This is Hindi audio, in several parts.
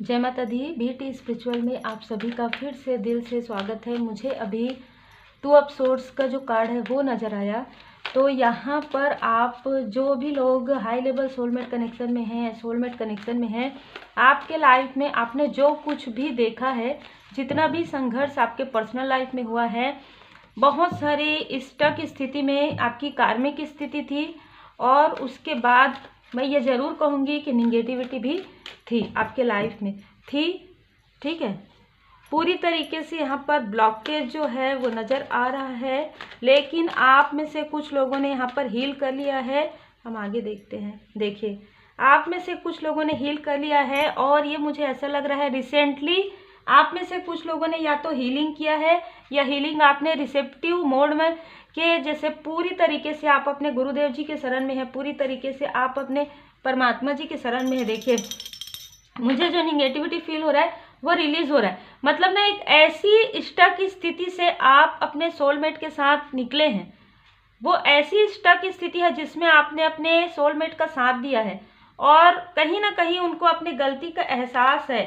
जय माता दी। BT स्पिरिचुअल में आप सभी का फिर से दिल से स्वागत है। मुझे अभी 2 ऑफ सोर्स का जो कार्ड है वो नज़र आया। तो यहाँ पर आप जो भी लोग हाई लेवल सोलमेट कनेक्शन में हैं, सोलमेट कनेक्शन में हैं, आपके लाइफ में आपने जो कुछ भी देखा है, जितना भी संघर्ष आपके पर्सनल लाइफ में हुआ है, बहुत सारी स्टक स्थिति में आपकी कार्मिक स्थिति थी और उसके बाद मैं ये ज़रूर कहूँगी कि निगेटिविटी भी थी आपके लाइफ में थी। ठीक है, पूरी तरीके से यहाँ पर ब्लॉकेज जो है वो नज़र आ रहा है, लेकिन आप में से कुछ लोगों ने यहाँ पर हील कर लिया है। हम आगे देखते हैं। देखिए, आप में से कुछ लोगों ने हील कर लिया है और ये मुझे ऐसा लग रहा है रिसेंटली आप में से कुछ लोगों ने या तो हीलिंग किया है या हीलिंग आपने रिसेप्टिव मोड में के जैसे पूरी तरीके से आप अपने गुरुदेव जी के शरण में है, पूरी तरीके से आप अपने परमात्मा जी के शरण में है। देखिए, मुझे जो निगेटिविटी फील हो रहा है वो रिलीज हो रहा है। मतलब ना, एक ऐसी स्टक स्थिति से आप अपने सोलमेट के साथ निकले हैं। वो ऐसी स्टक स्थिति है जिसमें आपने अपने सोलमेट का साथ दिया है और कहीं ना कहीं उनको अपनी गलती का एहसास है।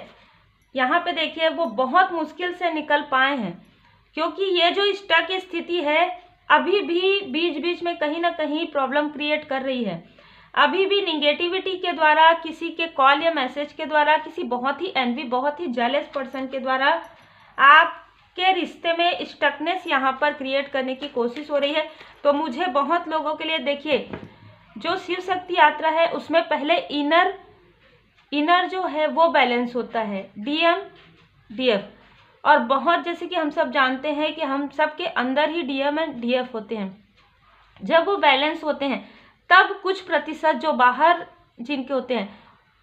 यहाँ पे देखिए, वो बहुत मुश्किल से निकल पाए हैं, क्योंकि ये जो स्टक स्थिति है अभी भी बीच बीच में कहीं ना कहीं प्रॉब्लम क्रिएट कर रही है। अभी भी निगेटिविटी के द्वारा, किसी के कॉल या मैसेज के द्वारा, किसी बहुत ही एनवी, बहुत ही जेलस पर्सन के द्वारा आपके रिश्ते में स्टकनेस यहाँ पर क्रिएट करने की कोशिश हो रही है। तो मुझे बहुत लोगों के लिए, देखिए, जो शिव शक्ति यात्रा है उसमें पहले इनर जो है वो बैलेंस होता है, DM DF, और बहुत जैसे कि हम सब जानते हैं कि हम सब के अंदर ही DM एंड DF होते हैं। जब वो बैलेंस होते हैं तब कुछ प्रतिशत जो बाहर जिनके होते हैं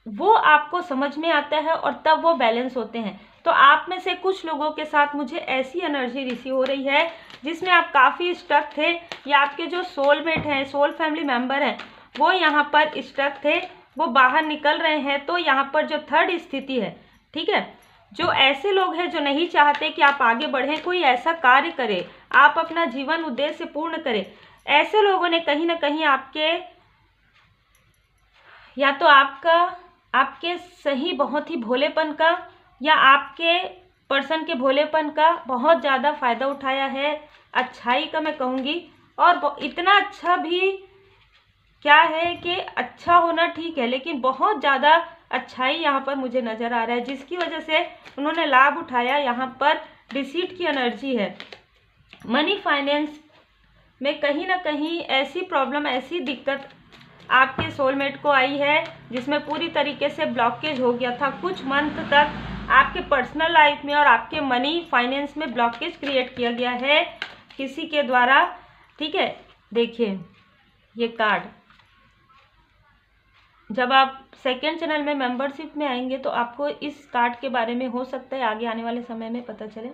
वो आपको समझ में आता है और तब वो बैलेंस होते हैं। तो आप में से कुछ लोगों के साथ मुझे ऐसी एनर्जी रिसीव हो रही है जिसमें आप काफ़ी स्टक थे, या आपके जो सोलमेट हैं, सोल फैमिली मेम्बर हैं, वो यहाँ पर स्टक थे, वो बाहर निकल रहे हैं। तो यहाँ पर जो थर्ड स्थिति है, ठीक है, जो ऐसे लोग हैं जो नहीं चाहते कि आप आगे बढ़ें, कोई ऐसा कार्य करें, आप अपना जीवन उद्देश्य पूर्ण करें, ऐसे लोगों ने कहीं ना कहीं आपके, या तो आपके सही बहुत ही भोलेपन का या आपके पर्सन के भोलेपन का बहुत ज़्यादा फ़ायदा उठाया है, अच्छाई का मैं कहूँगी। और इतना अच्छा भी क्या है कि अच्छा होना ठीक है, लेकिन बहुत ज़्यादा अच्छाई यहाँ पर मुझे नज़र आ रहा है, जिसकी वजह से उन्होंने लाभ उठाया। यहाँ पर रिसीट की एनर्जी है। मनी फाइनेंस में कहीं ना कहीं ऐसी प्रॉब्लम, ऐसी दिक्कत आपके सोलमेट को आई है जिसमें पूरी तरीके से ब्लॉकेज हो गया था। कुछ मंथ तक आपके पर्सनल लाइफ में और आपके मनी फाइनेंस में ब्लॉकेज क्रिएट किया गया है किसी के द्वारा। ठीक है, देखिए ये कार्ड, जब आप सेकेंड चैनल में मेंबरशिप में आएंगे तो आपको इस कार्ड के बारे में हो सकता है आगे आने वाले समय में पता चले।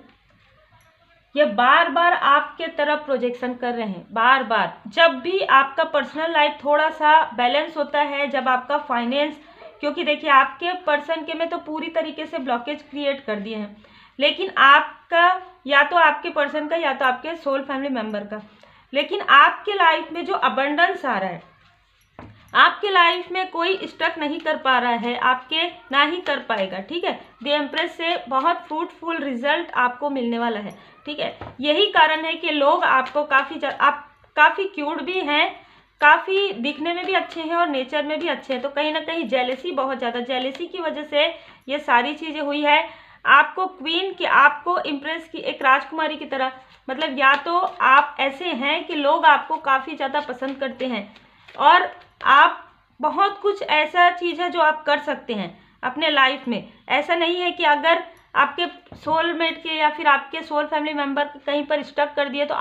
ये बार बार आपके तरफ प्रोजेक्शन कर रहे हैं, बार बार। जब भी आपका पर्सनल लाइफ थोड़ा सा बैलेंस होता है, जब आपका फाइनेंस, क्योंकि देखिए आपके पर्सन के में तो पूरी तरीके से ब्लॉकेज क्रिएट कर दिए हैं, लेकिन आपका, या तो आपके पर्सन का या तो आपके सोल फैमिली मेम्बर का, लेकिन आपके लाइफ में जो अबंडेंस आ रहा है, आपके लाइफ में कोई स्टक नहीं कर पा रहा है, आपके ना ही कर पाएगा। ठीक है, द एम्प्रेस से बहुत फ्रूटफुल रिजल्ट आपको मिलने वाला है। ठीक है, यही कारण है कि लोग आपको आप काफ़ी क्यूट भी हैं, काफ़ी दिखने में भी अच्छे हैं और नेचर में भी अच्छे हैं। तो कहीं ना कहीं जेलेसी, बहुत ज़्यादा जेलेसी की वजह से ये सारी चीज़ें हुई है। आपको क्वीन की, आपको इम्प्रेस की, एक राजकुमारी की तरह, मतलब या तो आप ऐसे हैं कि लोग आपको काफ़ी ज़्यादा पसंद करते हैं और आप बहुत कुछ ऐसा चीज़ है जो आप कर सकते हैं अपने लाइफ में। ऐसा नहीं है कि अगर आपके सोलमेट के या फिर आपके सोल फैमिली मेम्बर कहीं पर स्टक कर दिए तो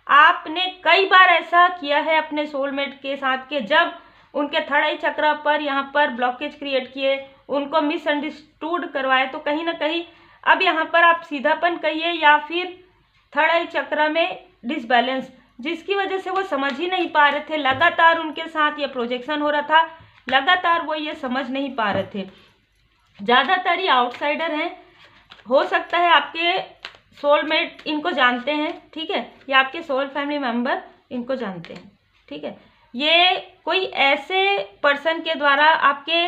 आपने कई बार ऐसा किया है अपने सोलमेट के साथ के, जब उनके थर्ड आई चक्र पर यहाँ पर ब्लॉकेज क्रिएट किए, उनको मिसअंडरस्टूड करवाए। तो कहीं ना कहीं अब यहाँ पर आप सीधापन कहिए या फिर थर्ड आई चक्र में डिसबैलेंस, जिसकी वजह से वो समझ ही नहीं पा रहे थे। लगातार उनके साथ ये प्रोजेक्शन हो रहा था, लगातार वो ये समझ नहीं पा रहे थे। ज़्यादातर ये आउटसाइडर हैं, हो सकता है आपके सोलमेट इनको जानते हैं, ठीक है, या आपके सोल फैमिली मेम्बर इनको जानते हैं। ठीक है, ये कोई ऐसे पर्सन के द्वारा आपके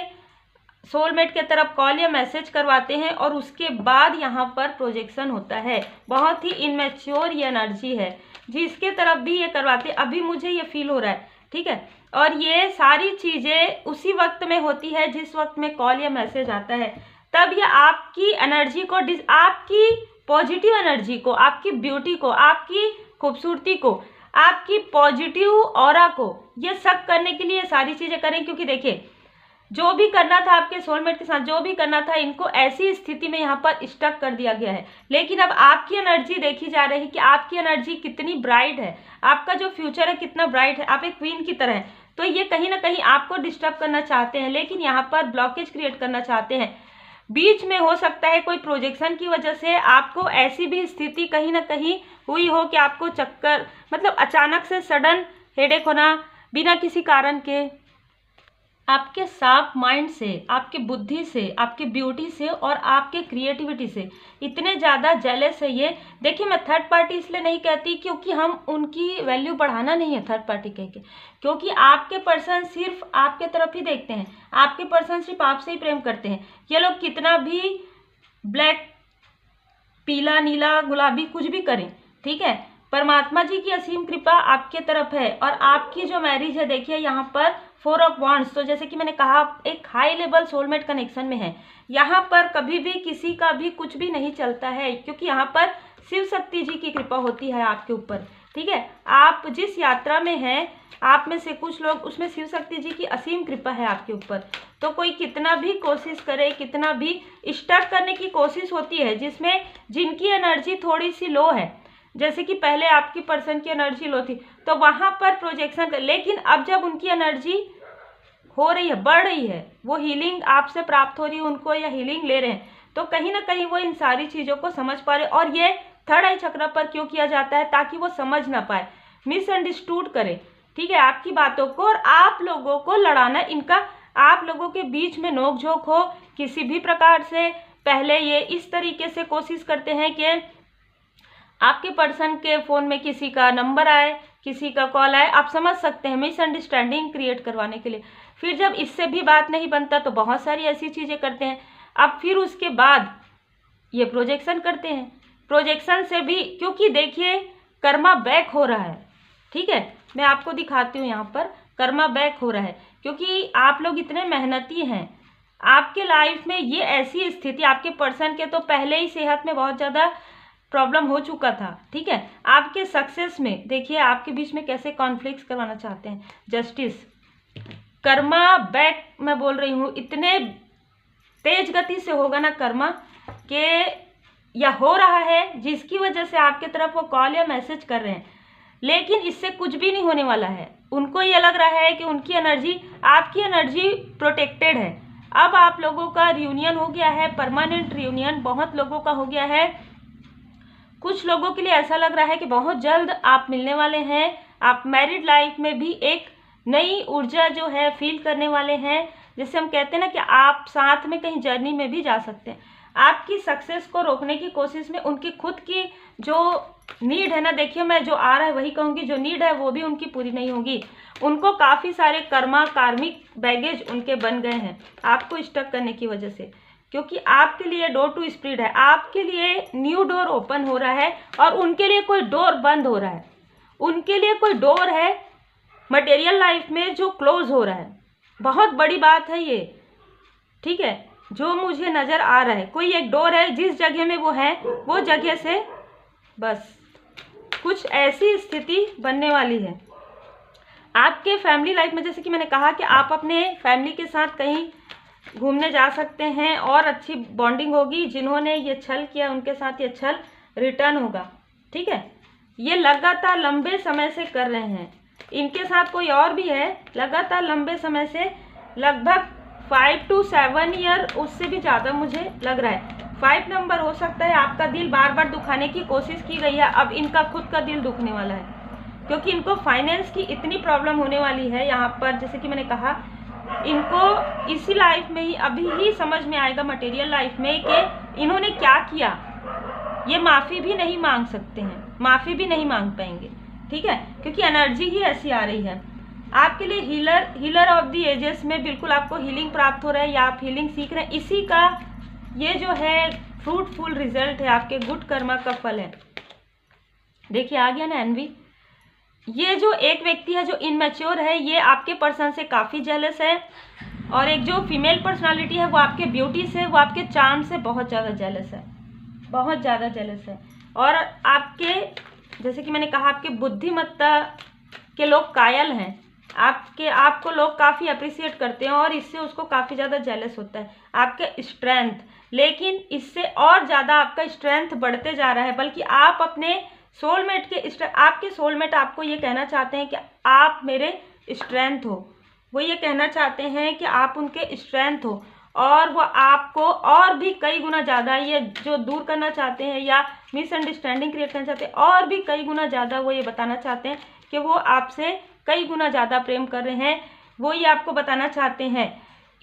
सोलमेट के तरफ कॉल या मैसेज करवाते हैं और उसके बाद यहाँ पर प्रोजेक्शन होता है। बहुत ही इनमेच्योर ये एनर्जी है जिसके तरफ भी ये करवाते हैं। अभी मुझे ये फील हो रहा है, ठीक है। और ये सारी चीज़ें उसी वक्त में होती है जिस वक्त में कॉल या मैसेज आता है। तब ये आपकी एनर्जी को, आपकी पॉजिटिव एनर्जी को, आपकी ब्यूटी को, आपकी खूबसूरती को, आपकी पॉजिटिव ऑरा को, ये सब करने के लिए सारी चीज़ें करें। क्योंकि देखिए, जो भी करना था आपके सोलमेट के साथ, जो भी करना था, इनको ऐसी स्थिति में यहाँ पर स्टक कर दिया गया है। लेकिन अब आपकी एनर्जी देखी जा रही है कि आपकी एनर्जी कितनी ब्राइट है, आपका जो फ्यूचर है कितना ब्राइट है, आप एक क्वीन की तरह हैं। तो ये कहीं ना कहीं आपको डिस्टर्ब करना चाहते हैं, लेकिन यहाँ पर ब्लॉकेज क्रिएट करना चाहते हैं। बीच में हो सकता है कोई प्रोजेक्शन की वजह से आपको ऐसी भी स्थिति कहीं ना कहीं हुई हो कि आपको चक्कर, मतलब अचानक से सडन हेडेक होना बिना किसी कारण के, आपके शार्प माइंड से, आपके बुद्धि से, आपके ब्यूटी से और आपके क्रिएटिविटी से इतने ज़्यादा जेलस है ये। देखिए, मैं थर्ड पार्टी इसलिए नहीं कहती क्योंकि हम उनकी वैल्यू बढ़ाना नहीं है थर्ड पार्टी कह के, क्योंकि आपके पर्सन सिर्फ आपके तरफ ही देखते हैं, आपके पर्सन सिर्फ आपसे ही प्रेम करते हैं। ये लोग कितना भी ब्लैक, पीला, नीला, गुलाबी कुछ भी करें, ठीक है, परमात्मा जी की असीम कृपा आपके तरफ है। और आपकी जो मैरिज है, देखिए यहाँ पर 4 ऑफ वॉन्ड्स, तो जैसे कि मैंने कहा एक हाई लेवल सोलमेट कनेक्शन में है। यहाँ पर कभी भी किसी का भी कुछ भी नहीं चलता है, क्योंकि यहाँ पर शिव शक्ति जी की कृपा होती है आपके ऊपर, ठीक है। आप जिस यात्रा में हैं, आप में से कुछ लोग, उसमें शिव शक्ति जी की असीम कृपा है आपके ऊपर। तो कोई कितना भी कोशिश करे, कितना भी स्टक करने की कोशिश होती है, जिसमें जिनकी एनर्जी थोड़ी सी लो है, जैसे कि पहले आपकी पर्सन की एनर्जी लो थी, तो वहाँ पर प्रोजेक्शन कर, लेकिन अब जब उनकी एनर्जी हो रही है, बढ़ रही है, वो हीलिंग आपसे प्राप्त हो रही है उनको, या हीलिंग ले रहे हैं, तो कहीं ना कहीं वो इन सारी चीज़ों को समझ पा रहे। और ये थर्ड आई चक्र पर क्यों किया जाता है? ताकि वो समझ ना पाए, मिसअंडरस्टूड करे, ठीक है, आपकी बातों को, और आप लोगों को लड़ाना, इनका आप लोगों के बीच में नोकझोंक हो किसी भी प्रकार से। पहले ये इस तरीके से कोशिश करते हैं कि आपके पर्सन के फ़ोन में किसी का नंबर आए, किसी का कॉल आए, आप समझ सकते हैं, मिसअंडरस्टैंडिंग क्रिएट करवाने के लिए। फिर जब इससे भी बात नहीं बनता तो बहुत सारी ऐसी चीज़ें करते हैं। अब फिर उसके बाद ये प्रोजेक्शन करते हैं। प्रोजेक्शन से भी, क्योंकि देखिए कर्मा बैक हो रहा है, ठीक है, मैं आपको दिखाती हूँ, यहाँ पर कर्मा बैक हो रहा है, क्योंकि आप लोग इतने मेहनती हैं। आपके लाइफ में ये ऐसी स्थिति, आपके पर्सन के तो पहले ही सेहत में बहुत ज़्यादा प्रॉब्लम हो चुका था, ठीक है। आपके सक्सेस में देखिए आपके बीच में कैसे कॉन्फ्लिक्ट्स करवाना चाहते हैं। जस्टिस, कर्मा बैक मैं बोल रही हूँ, इतने तेज गति से होगा ना कर्मा के, या हो रहा है, जिसकी वजह से आपके तरफ वो कॉल या मैसेज कर रहे हैं, लेकिन इससे कुछ भी नहीं होने वाला है। उनको ये लग रहा है कि उनकी एनर्जी, आपकी एनर्जी प्रोटेक्टेड है। अब आप लोगों का रियूनियन हो गया है, परमानेंट रियूनियन बहुत लोगों का हो गया है। कुछ लोगों के लिए ऐसा लग रहा है कि बहुत जल्द आप मिलने वाले हैं। आप मैरिड लाइफ में भी एक नई ऊर्जा जो है फील करने वाले हैं। जैसे हम कहते हैं ना कि आप साथ में कहीं जर्नी में भी जा सकते हैं। आपकी सक्सेस को रोकने की कोशिश में उनकी खुद की जो नीड है ना, देखिए मैं जो आ रहा है वही कहूँगी, जो नीड है वो भी उनकी पूरी नहीं होगी। उनको काफ़ी सारे कर्मा, कार्मिक बैगेज उनके बन गए हैं आपको स्टक करने की वजह से, क्योंकि आपके लिए डोर टू स्प्रिट है, आपके लिए न्यू डोर ओपन हो रहा है और उनके लिए कोई डोर बंद हो रहा है। उनके लिए कोई डोर है मटेरियल लाइफ में जो क्लोज हो रहा है। बहुत बड़ी बात है ये, ठीक है, जो मुझे नज़र आ रहा है। कोई एक डोर है, जिस जगह में वो है वो जगह से बस कुछ ऐसी स्थिति बनने वाली है आपके फैमिली लाइफ में। जैसे कि मैंने कहा कि आप अपने फैमिली के साथ कहीं घूमने जा सकते हैं और अच्छी बॉन्डिंग होगी। जिन्होंने ये छल किया उनके साथ ये छल रिटर्न होगा, ठीक है। ये लगातार लंबे समय से कर रहे हैं, इनके साथ कोई और भी है लगातार लंबे समय से, लगभग 5 to 7 ईयर, उससे भी ज़्यादा मुझे लग रहा है। 5 नंबर हो सकता है। आपका दिल बार बार दुखाने की कोशिश की गई है, अब इनका खुद का दिल दुखने वाला है, क्योंकि इनको फाइनेंस की इतनी प्रॉब्लम होने वाली है यहाँ पर। जैसे कि मैंने कहा, इनको इसी लाइफ में ही अभी ही समझ में आएगा, मटेरियल लाइफ में, कि इन्होंने क्या किया। ये माफ़ी भी नहीं मांग सकते हैं, माफ़ी भी नहीं मांग पाएंगे, ठीक है, क्योंकि एनर्जी ही ऐसी आ रही है। आपके लिए हीलर ऑफ द एजेस में बिल्कुल आपको हीलिंग प्राप्त हो रहा है या आप हीलिंग सीख रहे हैं, इसी का ये जो है फ्रूटफुल रिजल्ट है, आपके गुड कर्मा का फल है। देखिए आ गया ना एनवी। ये जो एक व्यक्ति है जो इनमेच्योर है, ये आपके पर्सन से काफ़ी जेलस है, और एक जो फीमेल पर्सनालिटी है वो आपके ब्यूटी से, वो आपके चार्म से बहुत ज़्यादा जेलस है, बहुत ज़्यादा जेलस है। और आपके, जैसे कि मैंने कहा, आपके बुद्धिमत्ता के लोग कायल हैं, आपको लोग काफ़ी अप्रिशिएट करते हैं और इससे उसको काफ़ी ज़्यादा जेलस होता है आपके स्ट्रेंथ। लेकिन इससे और ज़्यादा आपका स्ट्रेंथ बढ़ते जा रहा है, बल्कि आप अपने सोलमेट के आपके सोलमेट आपको ये कहना चाहते हैं कि आप मेरे स्ट्रेंथ हो, वो ये कहना चाहते हैं कि आप उनके स्ट्रेंथ हो, और वो आपको और भी कई गुना ज़्यादा ये जो दूर करना चाहते हैं या मिसअंडरस्टैंडिंग क्रिएट करना चाहते हैं, और भी कई गुना ज़्यादा वो ये बताना चाहते हैं कि वो आपसे कई गुना ज़्यादा प्रेम कर रहे हैं। वो ये आपको बताना चाहते हैं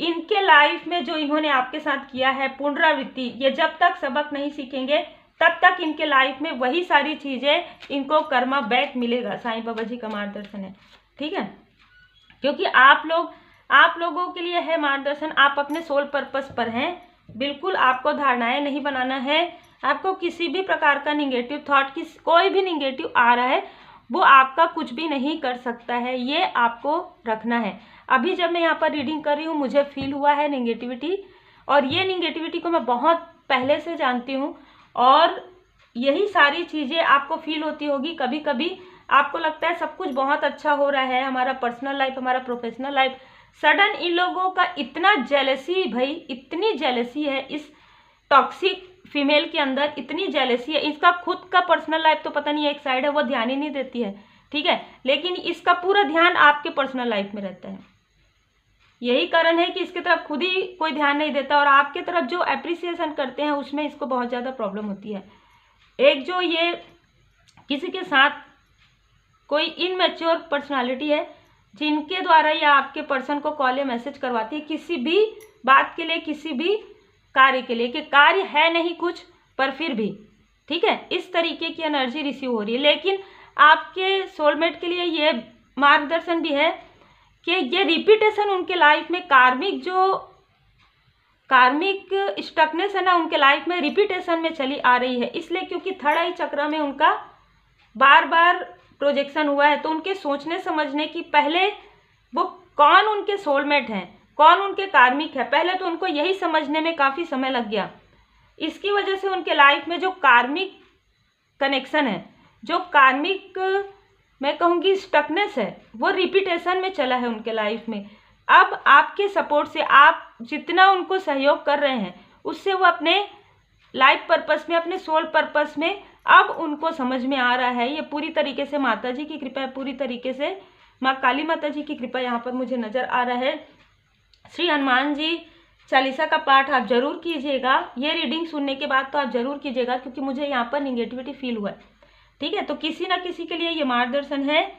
इनके लाइफ में जो इन्होंने आपके साथ किया है पुनरावृत्ति, ये जब तक सबक नहीं सीखेंगे तब तक इनके लाइफ में वही सारी चीज़ें इनको कर्मा बैक मिलेगा। साईं बाबा जी का मार्गदर्शन है, ठीक है, क्योंकि आप लोगों के लिए है मार्गदर्शन। आप अपने सोल पर्पस पर हैं, बिल्कुल आपको धारणाएं नहीं बनाना है। आपको किसी भी प्रकार का निगेटिव थॉट, कोई भी निगेटिव आ रहा है वो आपका कुछ भी नहीं कर सकता है, ये आपको रखना है। अभी जब मैं यहाँ पर रीडिंग कर रही हूँ मुझे फील हुआ है नेगेटिविटी, और ये नेगेटिविटी को मैं बहुत पहले से जानती हूँ, और यही सारी चीज़ें आपको फील होती होगी। कभी कभी आपको लगता है सब कुछ बहुत अच्छा हो रहा है, हमारा पर्सनल लाइफ, हमारा प्रोफेशनल लाइफ, सडन इन लोगों का इतना जेलसी, भाई इतनी जेलसी है इस टॉक्सिक फीमेल के अंदर, इतनी जेलसी है। इसका खुद का पर्सनल लाइफ तो पता नहीं एक साइड है, वो ध्यान ही नहीं देती है, ठीक है, लेकिन इसका पूरा ध्यान आपके पर्सनल लाइफ में रहता है। यही कारण है कि इसके तरफ खुद ही कोई ध्यान नहीं देता, और आपके तरफ जो अप्रिसिएशन करते हैं उसमें इसको बहुत ज़्यादा प्रॉब्लम होती है। एक जो ये किसी के साथ कोई इनमेच्योर पर्सनालिटी है जिनके द्वारा या आपके पर्सन को कॉल या मैसेज करवाती है किसी भी बात के लिए, किसी भी कार्य के लिए, कि कार्य है नहीं कुछ पर फिर भी, ठीक है, इस तरीके की एनर्जी रिसीव हो रही है। लेकिन आपके सोलमेट के लिए ये मार्गदर्शन भी है कि ये रिपीटेशन उनके लाइफ में, कार्मिक स्टकनेस है ना उनके लाइफ में रिपीटेशन में चली आ रही है। इसलिए क्योंकि थर्ड आई चक्र में उनका बार बार प्रोजेक्शन हुआ है, तो उनके सोचने समझने की, पहले वो कौन उनके सोलमेट हैं, कौन उनके कार्मिक है, पहले तो उनको यही समझने में काफ़ी समय लग गया। इसकी वजह से उनके लाइफ में जो कार्मिक कनेक्शन है, जो कार्मिक मैं कहूँगी स्टकनेस है, वो रिपीटेशन में चला है उनके लाइफ में। अब आपके सपोर्ट से आप जितना उनको सहयोग कर रहे हैं उससे वो अपने लाइफ पर्पस में, अपने सोल पर्पस में अब उनको समझ में आ रहा है। ये पूरी तरीके से माता जी की कृपा है, पूरी तरीके से माँ काली माता जी की कृपा यहाँ पर मुझे नज़र आ रहा है। श्री हनुमान जी चालीसा का पाठ आप जरूर कीजिएगा, ये रीडिंग सुनने के बाद तो आप जरूर कीजिएगा, क्योंकि मुझे यहाँ पर निगेटिविटी फील हुआ है, ठीक है। तो किसी ना किसी के लिए ये मार्गदर्शन है,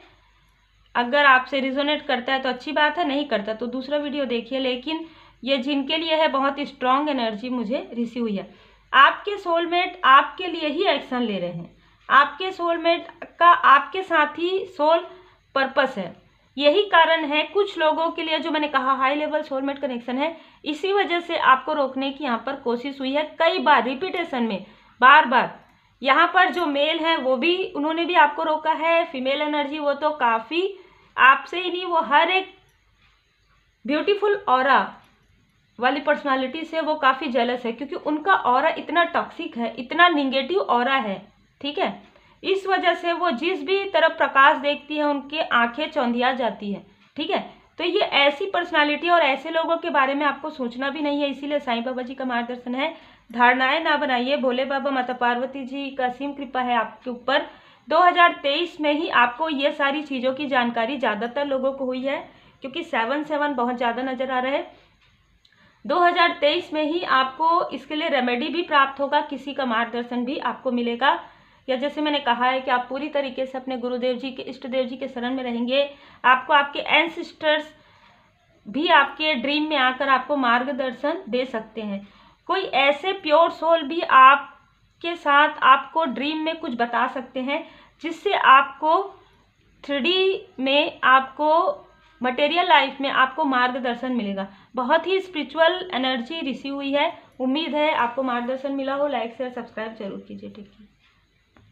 अगर आपसे रिजोनेट करता है तो अच्छी बात है, नहीं करता तो दूसरा वीडियो देखिए। लेकिन ये जिनके लिए है बहुत स्ट्रॉन्ग एनर्जी मुझे रिसीव हुई है। आपके सोलमेट आपके लिए ही एक्शन ले रहे हैं, आपके सोलमेट का आपके साथ ही सोल पर्पस है। यही कारण है कुछ लोगों के लिए, जो मैंने कहा हाई लेवल सोलमेट कनेक्शन है, इसी वजह से आपको रोकने की यहाँ पर कोशिश हुई है कई बार, रिपीटेशन में बार बार। यहाँ पर जो मेल है वो भी, उन्होंने भी आपको रोका है। फीमेल एनर्जी वो तो काफ़ी आपसे ही नहीं, वो हर एक ब्यूटीफुल ऑरा वाली पर्सनालिटी से वो काफ़ी जेलस है, क्योंकि उनका ऑरा इतना टॉक्सिक है, इतना निगेटिव ऑरा है, ठीक है। इस वजह से वो जिस भी तरफ प्रकाश देखती है उनकी आंखें चौंधिया जाती है, ठीक है। तो ये ऐसी पर्सनालिटी और ऐसे लोगों के बारे में आपको सोचना भी नहीं है। इसीलिए साईं बाबा जी का मार्गदर्शन है, धारणाएं ना बनाइए। भोले बाबा माता पार्वती जी का असीम कृपा है आपके ऊपर। 2023 में ही आपको ये सारी चीज़ों की जानकारी ज़्यादातर लोगों को हुई है, क्योंकि 7-7 बहुत ज़्यादा नज़र आ रहा है। 2023 में ही आपको इसके लिए रेमेडी भी प्राप्त होगा, किसी का मार्गदर्शन भी आपको मिलेगा, या जैसे मैंने कहा है कि आप पूरी तरीके से अपने गुरुदेव जी के, इष्ट देव जी के शरण में रहेंगे। आपको आपके एंसेस्टर्स भी आपके ड्रीम में आकर आपको मार्गदर्शन दे सकते हैं। कोई ऐसे प्योर सोल भी आपके साथ आपको ड्रीम में कुछ बता सकते हैं, जिससे आपको 3D में आपको मटेरियल लाइफ में आपको मार्गदर्शन मिलेगा। बहुत ही स्पिरिचुअल एनर्जी रिसीव हुई है। उम्मीद है आपको मार्गदर्शन मिला हो। लाइक शेयर सब्सक्राइब जरूर कीजिए। ठीक है।